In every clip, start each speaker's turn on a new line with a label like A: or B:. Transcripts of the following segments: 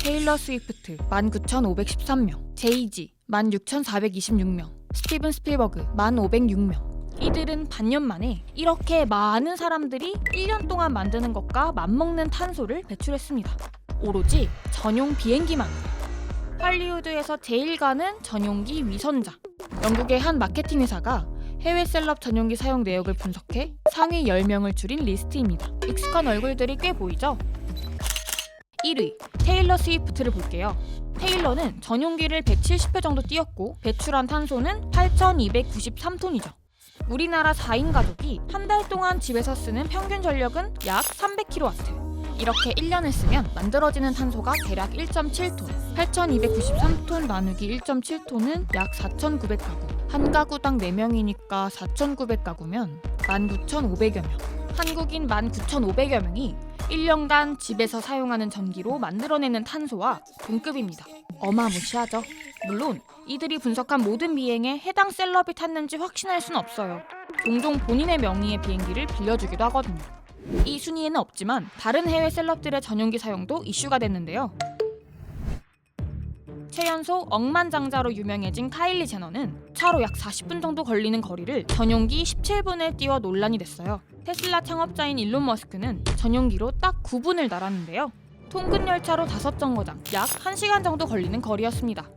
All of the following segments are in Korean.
A: 테일러 스위프트 19,513명, 제이지 16,426명, 스티븐 스필버그 1,506명. 이들은 반년 만에 이렇게 많은 사람들이 1년 동안 만드는 것과 맞먹는 탄소를 배출했습니다. 오로지 전용 비행기만. 할리우드에서 제일 가는 전용기 위선자. 영국의 한 마케팅 회사가 해외 셀럽 전용기 사용 내역을 분석해 상위 10명을 줄인 리스트입니다. 익숙한 얼굴들이 꽤 보이죠? 1위, 테일러 스위프트를 볼게요. 테일러는 전용기를 170회 정도 띄웠고 배출한 탄소는 8,293톤이죠. 우리나라 4인 가족이 한 달 동안 집에서 쓰는 평균 전력은 약 300kW. 이렇게 1년을 쓰면 만들어지는 탄소가 대략 1.7톤. 8,293톤 나누기 1.7톤은 약 4,900가구. 한 가구당 4명이니까 4,900가구면 19,500여 명. 한국인 19,500여 명이 1년간 집에서 사용하는 전기로 만들어내는 탄소와 동급입니다. 어마무시하죠? 물론 이들이 분석한 모든 비행에 해당 셀럽이 탔는지 확신할 순 없어요. 종종 본인의 명의의 비행기를 빌려주기도 하거든요. 이 순위에는 없지만 다른 해외 셀럽들의 전용기 사용도 이슈가 됐는데요. 최연소 억만장자로 유명해진 카일리 제너는 차로 약 40분 정도 걸리는 거리를 전용기 17분에 띄워 논란이 됐어요. 테슬라 창업자인 일론 머스크는 전용기로 딱 9분을 날았는데요. 통근 열차로 5정거장, 약 1시간 정도 걸리는 거리였습니다.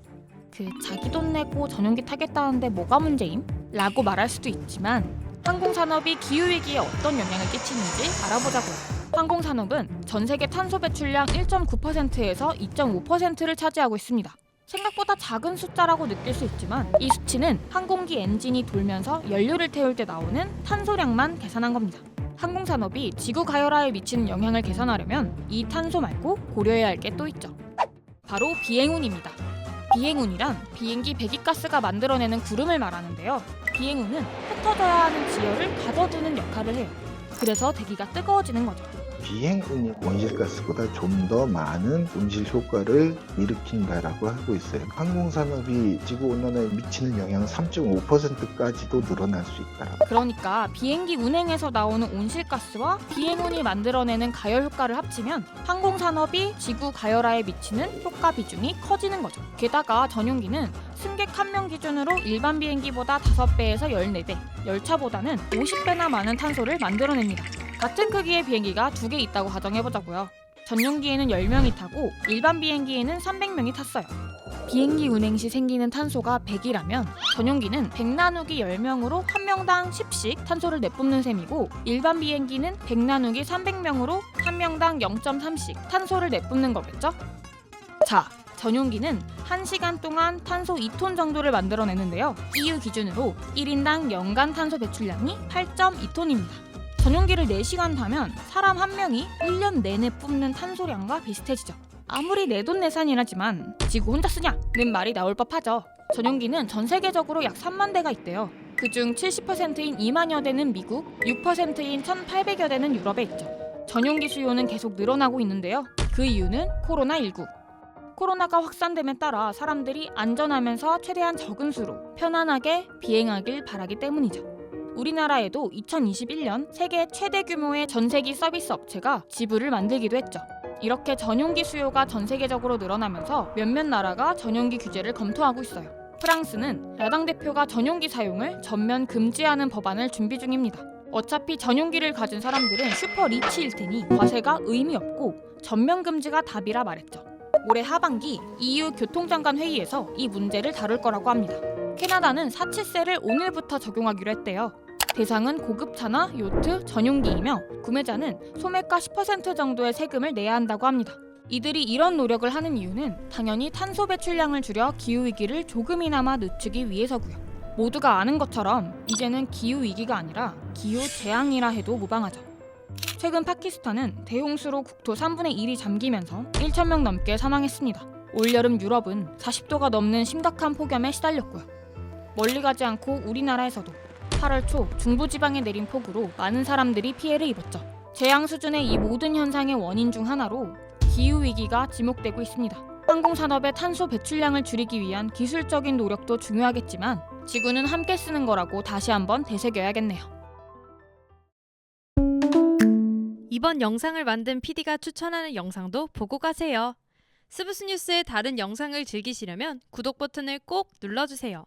A: 자기 돈 내고 전용기 타겠다는데 뭐가 문제임? 라고 말할 수도 있지만 항공산업이 기후위기에 어떤 영향을 끼치는지 알아보자고요. 항공산업은 전 세계 탄소 배출량 1.9%에서 2.5%를 차지하고 있습니다. 생각보다 작은 숫자라고 느낄 수 있지만 이 수치는 항공기 엔진이 돌면서 연료를 태울 때 나오는 탄소량만 계산한 겁니다. 항공산업이 지구 가열화에 미치는 영향을 계산하려면 이 탄소 말고 고려해야 할 게 또 있죠. 바로 비행운입니다. 비행운이란 비행기 배기가스가 만들어내는 구름을 말하는데요. 비행운은 흩어져야 하는 지열을 가둬두는 역할을 해요. 그래서 대기가 뜨거워지는 거죠.
B: 비행운이 온실가스보다 좀 더 많은 온실 효과를 일으킨다라고 하고 있어요. 항공산업이 지구온난화에 미치는 영향은 3.5%까지도 늘어날 수 있다.
A: 그러니까 비행기 운행에서 나오는 온실가스와 비행운이 만들어내는 가열 효과를 합치면 항공산업이 지구 가열화에 미치는 효과 비중이 커지는 거죠. 게다가 전용기는 승객 1명 기준으로 일반 비행기보다 5배에서 14배, 열차보다는 50배나 많은 탄소를 만들어냅니다. 같은 크기의 비행기가 2개 있다고 가정해보자고요. 전용기에는 10명이 타고 일반 비행기에는 300명이 탔어요. 비행기 운행 시 생기는 탄소가 100이라면 전용기는 100 나누기 10명으로 한 명당 10씩 탄소를 내뿜는 셈이고 일반 비행기는 100 나누기 300명으로 한 명당 0.3씩 탄소를 내뿜는 거겠죠? 자, 전용기는 1시간 동안 탄소 2톤 정도를 만들어내는데요. EU 기준으로 1인당 연간 탄소 배출량이 8.2톤입니다. 전용기를 4시간 타면 사람 한 명이 1년 내내 뿜는 탄소량과 비슷해지죠. 아무리 내돈내산이라지만 지구 혼자 쓰냐는 말이 나올 법하죠. 전용기는 전 세계적으로 약 3만 대가 있대요. 그중 70%인 2만여 대는 미국, 6%인 1,800여 대는 유럽에 있죠. 전용기 수요는 계속 늘어나고 있는데요. 그 이유는 코로나19. 코로나가 확산됨에 따라 사람들이 안전하면서 최대한 적은 수로 편안하게 비행하길 바라기 때문이죠. 우리나라에도 2021년 세계 최대 규모의 전세기 서비스 업체가 지부를 만들기도 했죠. 이렇게 전용기 수요가 전 세계적으로 늘어나면서 몇몇 나라가 전용기 규제를 검토하고 있어요. 프랑스는 야당 대표가 전용기 사용을 전면 금지하는 법안을 준비 중입니다. 어차피 전용기를 가진 사람들은 슈퍼 리치일 테니 과세가 의미 없고 전면 금지가 답이라 말했죠. 올해 하반기 EU 교통장관 회의에서 이 문제를 다룰 거라고 합니다. 캐나다는 사치세를 오늘부터 적용하기로 했대요. 대상은 고급차나 요트, 전용기이며 구매자는 소매가 10% 정도의 세금을 내야 한다고 합니다. 이들이 이런 노력을 하는 이유는 당연히 탄소 배출량을 줄여 기후위기를 조금이나마 늦추기 위해서고요. 모두가 아는 것처럼 이제는 기후위기가 아니라 기후재앙이라 해도 무방하죠. 최근 파키스탄은 대홍수로 국토 3분의 1이 잠기면서 1,000명 넘게 사망했습니다. 올여름 유럽은 40도가 넘는 심각한 폭염에 시달렸고요. 멀리 가지 않고 우리나라에서도 8월 초 중부지방에 내린 폭우로 많은 사람들이 피해를 입었죠. 재앙 수준의 이 모든 현상의 원인 중 하나로 기후위기가 지목되고 있습니다. 항공산업의 탄소 배출량을 줄이기 위한 기술적인 노력도 중요하겠지만 지구는 함께 쓰는 거라고 다시 한번 되새겨야겠네요.
C: 이번 영상을 만든 PD가 추천하는 영상도 보고 가세요. 스브스 뉴스의 다른 영상을 즐기시려면 구독 버튼을 꼭 눌러주세요.